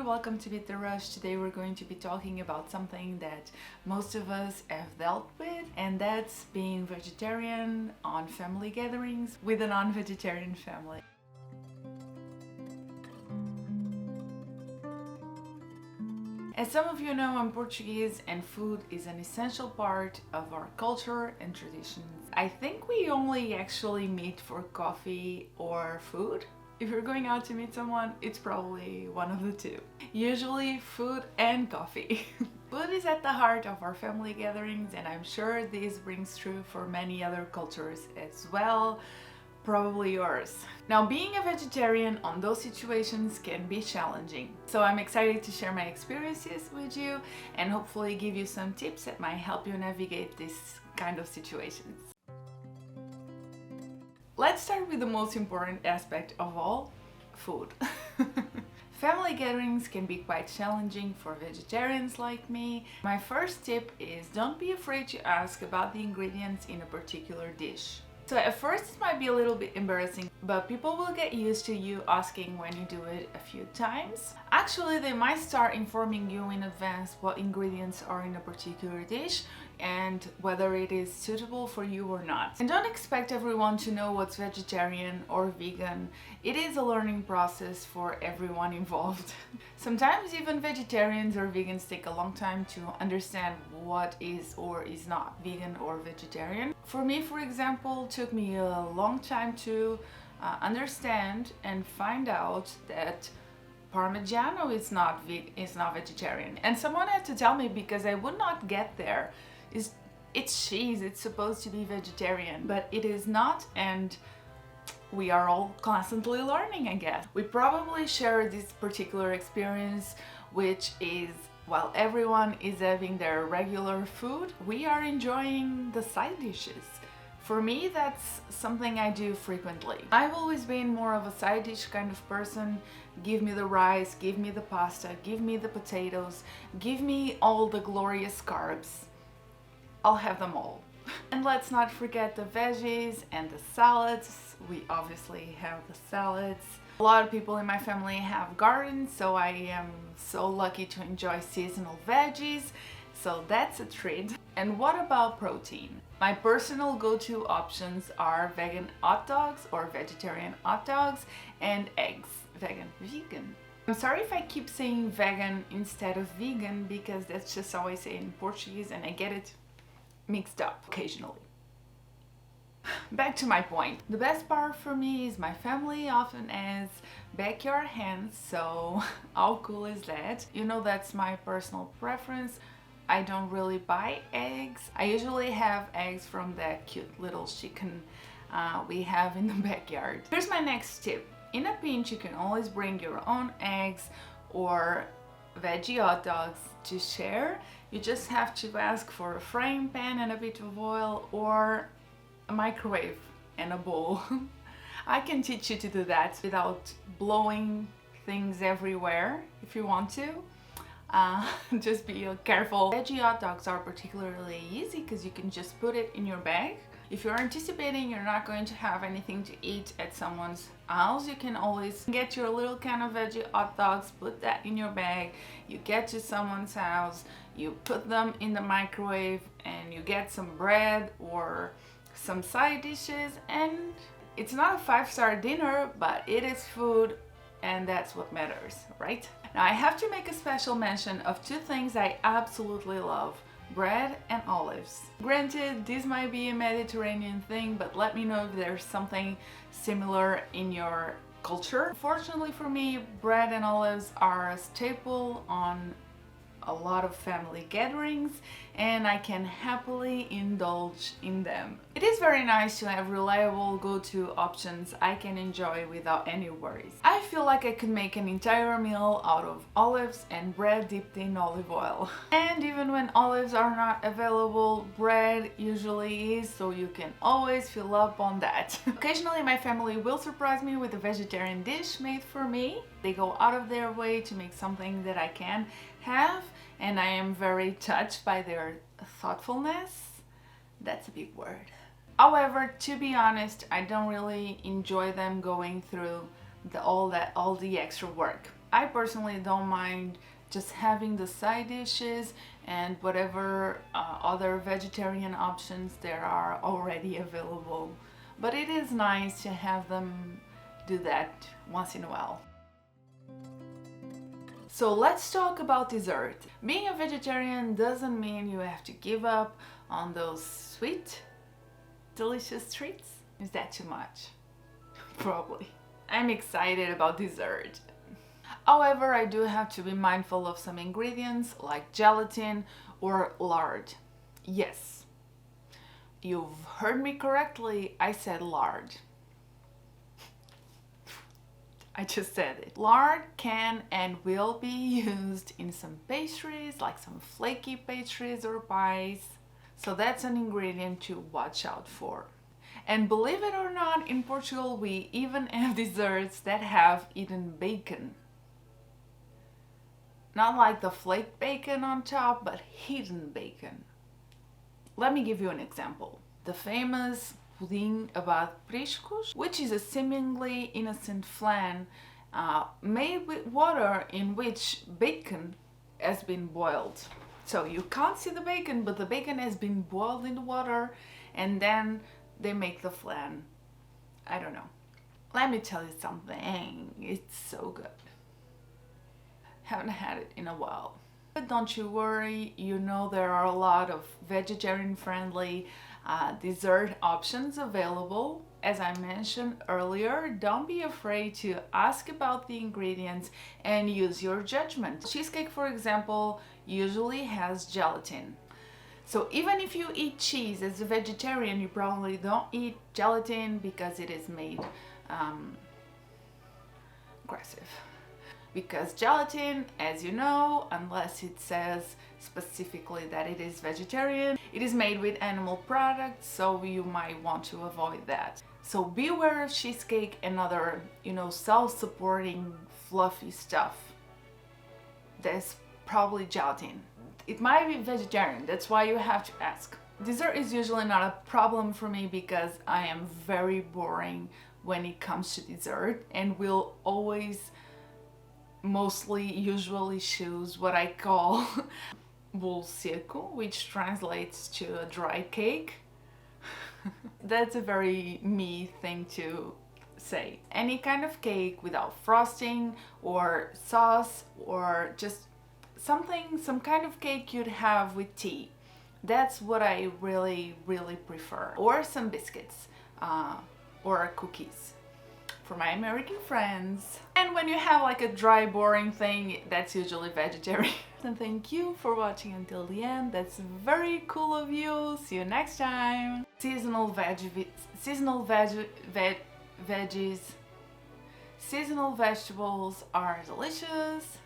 welcome to Beat the Rush. Today we're going to be talking about something that most of us have dealt with, and that's being vegetarian on family gatherings with a non-vegetarian family. As some of you know, I'm Portuguese and food is an essential part of our culture and traditions. I think we only actually meet for coffee or food. If you're going out to meet someone, it's probably one of the two. Usually food and coffee. Food is at the heart of our family gatherings, and I'm sure this rings true for many other cultures as well. Probably yours. Now, being a vegetarian on those situations can be challenging. So I'm excited to share my experiences with you and hopefully give you some tips that might help you navigate this kind of situations. Let's start with the most important aspect of all, food. Family gatherings can be quite challenging for vegetarians like me. My first tip is don't be afraid to ask about the ingredients in a particular dish. So at first it might be a little bit embarrassing, but people will get used to you asking when you do it a few times. Actually, they might start informing you in advance what ingredients are in a particular dish and whether it is suitable for you or not. And don't expect everyone to know what's vegetarian or vegan. It is a learning process for everyone involved. Sometimes even vegetarians or vegans take a long time to understand what is or is not vegan or vegetarian. For me, for example, it took me a long time to understand and find out that Parmigiano is not vegetarian. And someone had to tell me because I would not get there. It's cheese, it's supposed to be vegetarian, but it is not, and we are all constantly learning, I guess. We probably share this particular experience, which is while everyone is having their regular food, we are enjoying the side dishes. For me, that's something I do frequently. I've always been more of a side dish kind of person. Give me the rice, give me the pasta, give me the potatoes, give me all the glorious carbs. I'll have them all. And let's not forget the veggies and the salads. We obviously have the salads. A lot of people in my family have gardens, so I am so lucky to enjoy seasonal veggies. So that's a treat. And what about protein? My personal go-to options are vegan hot dogs or vegetarian hot dogs and eggs. Vegan. I'm sorry if I keep saying vegan instead of vegan because that's just how I say it in Portuguese and I get it mixed up occasionally. Back to my point. The best part for me is my family often has backyard hens, so how cool is that? You know, that's my personal preference. I don't really buy eggs. I usually have eggs from that cute little chicken we have in the backyard. Here's my next tip. In a pinch, you can always bring your own eggs or veggie hot dogs to share. You just have to ask for a frying pan and a bit of oil or a microwave and a bowl. I can teach you to do that without blowing things everywhere if you want to. Just be careful. Veggie hot dogs are particularly easy because you can just put it in your bag. If you're anticipating you're not going to have anything to eat at someone's house, you can always get your little can of veggie hot dogs, put that in your bag, you get to someone's house, you put them in the microwave, and you get some bread or some side dishes, and it's not a 5-star dinner, but it is food, and that's what matters, right? Now I have to make a special mention of two things I absolutely love: bread and olives. Granted, this might be a Mediterranean thing, but let me know if there's something similar in your culture. Fortunately for me, bread and olives are a staple on a lot of family gatherings, and I can happily indulge in them. It is very nice to have reliable go-to options I can enjoy without any worries. I feel like I could make an entire meal out of olives and bread dipped in olive oil. And even when olives are not available, bread usually is, so you can always fill up on that. Occasionally my family will surprise me with a vegetarian dish made for me. They go out of their way to make something that I can have, and I am very touched by their thoughtfulness. That's a big word. However, to be honest, I don't really enjoy them going through all the extra work. I personally don't mind just having the side dishes and whatever other vegetarian options there are already available. But it is nice to have them do that once in a while. So let's talk about dessert. Being a vegetarian doesn't mean you have to give up on those sweet, delicious treats. Is that too much? Probably. I'm excited about dessert. However, I do have to be mindful of some ingredients like gelatin or lard. Yes, you've heard me correctly, I said lard. I just said it. Lard can and will be used in some pastries, like some flaky pastries or pies. So that's an ingredient to watch out for. And believe it or not, in Portugal we even have desserts that have eaten bacon. Not like the flake bacon on top, but hidden bacon. Let me give you an example. The famous pudim about priscos, which is a seemingly innocent flan made with water in which bacon has been boiled. So you can't see the bacon, but the bacon has been boiled in the water and then they make the flan. I don't know. Let me tell you something, it's so good. Haven't had it in a while. But don't you worry, you know there are a lot of vegetarian friendly dessert options available. As I mentioned earlier, don't be afraid to ask about the ingredients and use your judgment. Cheesecake, for example, usually has gelatin. So even if you eat cheese as a vegetarian, you probably don't eat gelatin because it is made aggressive. Because gelatin, as you know, unless it says specifically that it is vegetarian, it is made with animal products, so you might want to avoid that. So beware of cheesecake and other, self-supporting fluffy stuff. There's probably gelatin. It might be vegetarian, that's why you have to ask. Dessert is usually not a problem for me because I am very boring when it comes to dessert and will always usually choose what I call bolo seco, which translates to a dry cake. That's a very me thing to say. Any kind of cake without frosting or sauce, or just some kind of cake you'd have with tea. That's what I really prefer. Or some biscuits or cookies for my American friends. And when you have like a dry, boring thing, that's usually vegetarian. And thank you for watching until the end. That's very cool of you. See you next time. Seasonal veggies. Seasonal vegetables are delicious.